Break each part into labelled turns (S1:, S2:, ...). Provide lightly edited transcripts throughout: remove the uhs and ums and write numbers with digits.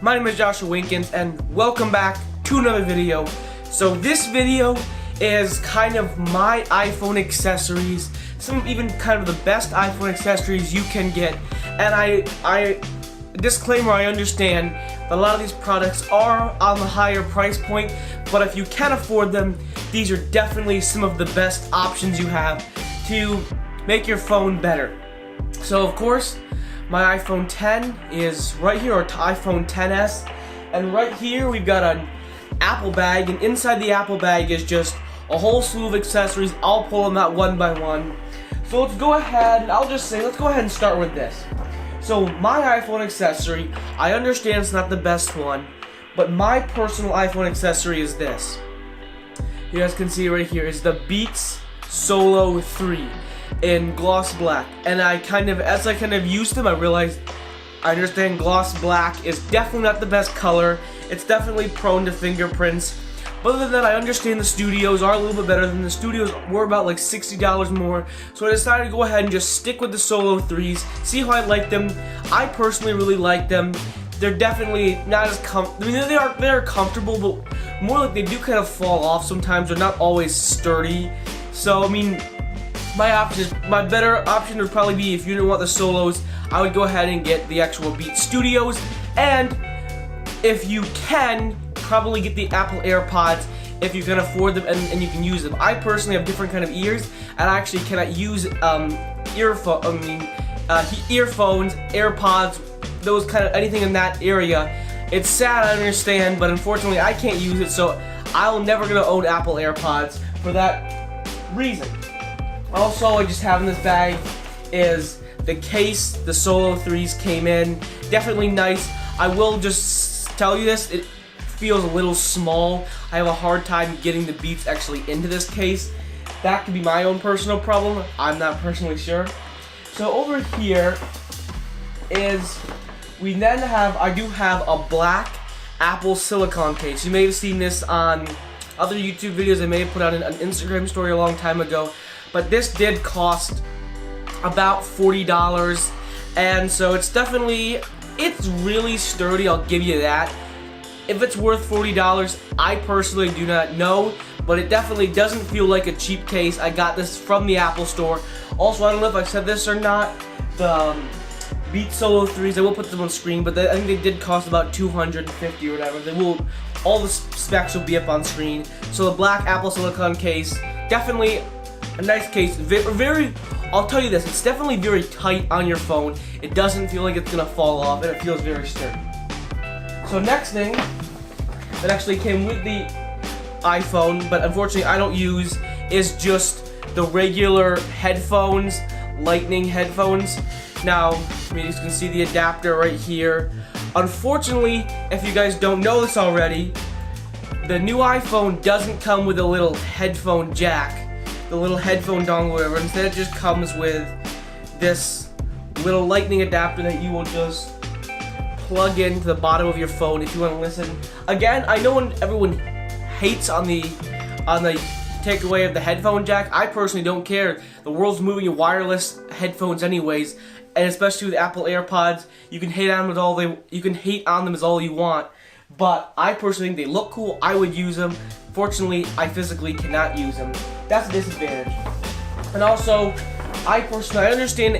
S1: My name is Joshua Winkens, and welcome back to another video. So this video is kind of my iPhone accessories, some even kind of the best iPhone accessories you can get. And I disclaimer, I understand that a lot of these products are on the higher price point, but if you can afford them, these are definitely some of the best options you have to make your phone better. So of course, my iPhone 10 is right here, or iPhone 10s, and right here we've got an Apple bag, and inside the Apple bag is just a whole slew of accessories. I'll pull them out one by one. So let's go ahead, let's go ahead and start with this. So my iPhone accessory, I understand it's not the best one, but my personal iPhone accessory is this. You guys can see right here is the Beats Solo 3 in gloss black, and as I used them, I realized I understand gloss black is definitely not the best color. It's definitely prone to fingerprints. But other than that, I understand the studios are a little bit better than the studios were, about like $60 more. So I decided to go ahead and just stick with the Solo 3s, see how I like them. I personally really like them. They're definitely not as they are comfortable, but more like they do kind of fall off sometimes. They're not always sturdy. So I mean, my better option would probably be, if you didn't want the Solos, I would go ahead and get the actual Beats Studios, and if you can, probably get the Apple AirPods if you can afford them and you can use them. I personally have different kind of ears, and I actually cannot use earphones, AirPods, those kind of anything in that area. It's sad, I understand, but unfortunately I can't use it, so I'm never gonna own Apple AirPods for that reason. Also, I just have in this bag is the case the Solo 3s came in. Definitely nice. I will just tell you this, it feels a little small. I have a hard time getting the Beats actually into this case. That could be my own personal problem. I'm not personally sure. So over here is, I do have a black Apple Silicone case. You may have seen this on other YouTube videos. I may have put out an Instagram story a long time ago. But this did cost about $40, and so it's really sturdy, I'll give you that. If it's worth $40, I personally do not know, but it definitely doesn't feel like a cheap case. I got this from the Apple store. Also, I don't know if I said this or not, the Beats Solo 3s, I will put them on screen, but I think they did cost about $250 or whatever. All the specs will be up on screen. So the black Apple Silicone case, definitely a nice case. I'll tell you this, it's definitely very tight on your phone. It doesn't feel like it's gonna fall off, and it feels very sturdy. So next thing that actually came with the iPhone, but unfortunately I don't use, is just the regular headphones, lightning headphones. Now, you can see the adapter right here. Unfortunately, if you guys don't know this already, the new iPhone doesn't come with a little headphone jack, the little headphone dongle or whatever. Instead, it just comes with this little lightning adapter that you will just plug into the bottom of your phone if you want to listen. Again, I know everyone hates on the takeaway of the headphone jack. I personally don't care. The world's moving to wireless headphones anyways, and especially with Apple AirPods, you can hate on them as all you want. But I personally think they look cool. I would use them. Fortunately, I physically cannot use them. That's a disadvantage. And also, I understand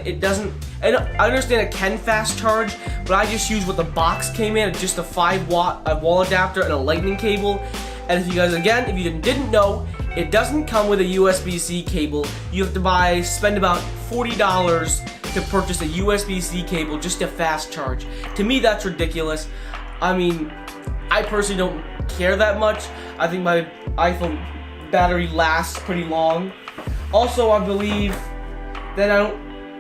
S1: I understand it can fast charge, but I just use what the box came in, just a 5-watt wall adapter and a lightning cable. And if you guys, again, if you didn't know, it doesn't come with a USB-C cable. You have to spend about $40 to purchase a USB-C cable just to fast charge. To me, that's ridiculous. I mean, I personally don't care that much. I think my iPhone battery lasts pretty long. Also, I believe that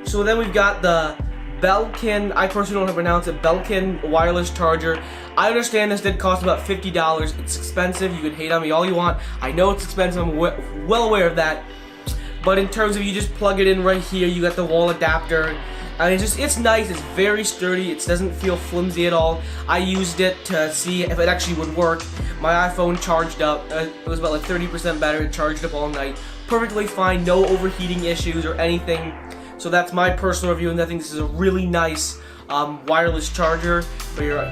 S1: so then we've got the Belkin, I personally don't know how to pronounce it, Belkin wireless charger. I understand this did cost about $50. It's expensive. You can hate on me all you want. I know it's expensive. I'm well aware of that. But in terms of, you just plug it in right here, you got the wall adapter. And it's nice, it's very sturdy, it doesn't feel flimsy at all. I used it to see if it actually would work. My iPhone charged up, it was about like 30% battery, it charged up all night. Perfectly fine, no overheating issues or anything. So that's my personal review, and I think this is a really nice wireless charger for your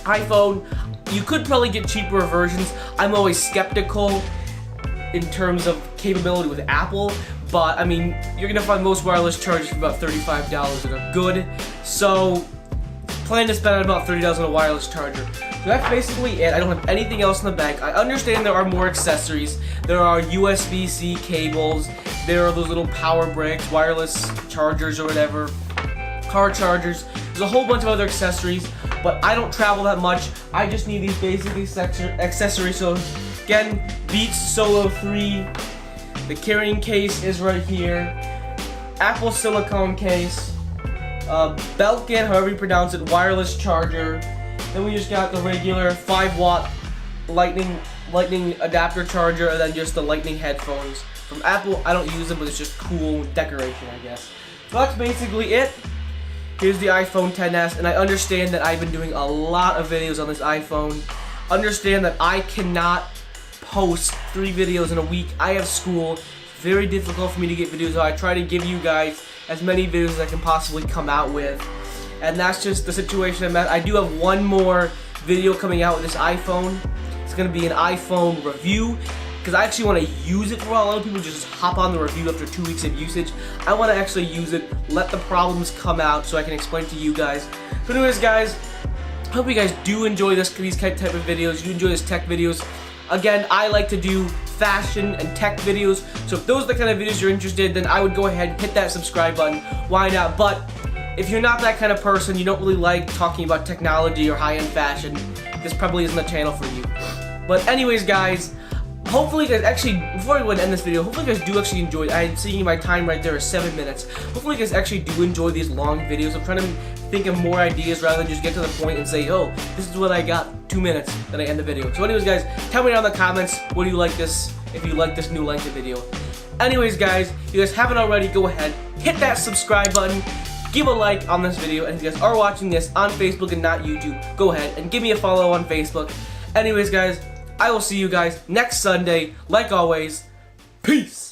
S1: iPhone, you could probably get cheaper versions. I'm always skeptical in terms of capability with Apple, but I mean, you're gonna find most wireless chargers for about $35 that are good. So, plan to spend about $30 on a wireless charger. So that's basically it. I don't have anything else in the bag. I understand there are more accessories. There are USB-C cables. There are those little power bricks, wireless chargers or whatever, car chargers. There's a whole bunch of other accessories, but I don't travel that much. I just need these basic accessories. So again, Beats Solo 3. The carrying case is right here. Apple Silicone Case. Belkin, however you pronounce it, wireless charger. Then we just got the regular 5-watt lightning adapter charger, and then just the lightning headphones. From Apple, I don't use them, but it's just cool decoration, I guess. So that's basically it. Here's the iPhone XS, and I understand that I've been doing a lot of videos on this iPhone. Understand that I cannot post 3 videos in a week. I have school. It's very difficult for me to get videos out. I try to give you guys as many videos as I can possibly come out with. And that's just the situation I'm at. I do have one more video coming out with this iPhone. It's going to be an iPhone review, because I actually want to use it for a while. A lot of people just hop on the review after 2 weeks of usage. I want to actually use it, let the problems come out so I can explain to you guys. So anyways, guys, I hope you guys do enjoy these type of videos. You enjoy these tech videos. Again, I like to do fashion and tech videos. So if those are the kind of videos you're interested in, then I would go ahead and hit that subscribe button. Why not? But if you're not that kind of person, you don't really like talking about technology or high-end fashion, this probably isn't the channel for you. But anyways, guys, hopefully you guys actually, before I go and end this video, hopefully you guys do actually enjoy it. I'm seeing my time right there is 7 minutes. Hopefully you guys actually do enjoy these long videos. I'm trying to think of more ideas rather than just get to the point and say, oh, this is what I got, 2 minutes, then I end the video. So anyways, guys, tell me down in the comments, what do you like this, if you like this new length of video. Anyways, guys, if you guys haven't already, go ahead, hit that subscribe button, give a like on this video, and if you guys are watching this on Facebook and not YouTube, go ahead and give me a follow on Facebook. Anyways, guys, I will see you guys next Sunday. Like always, peace!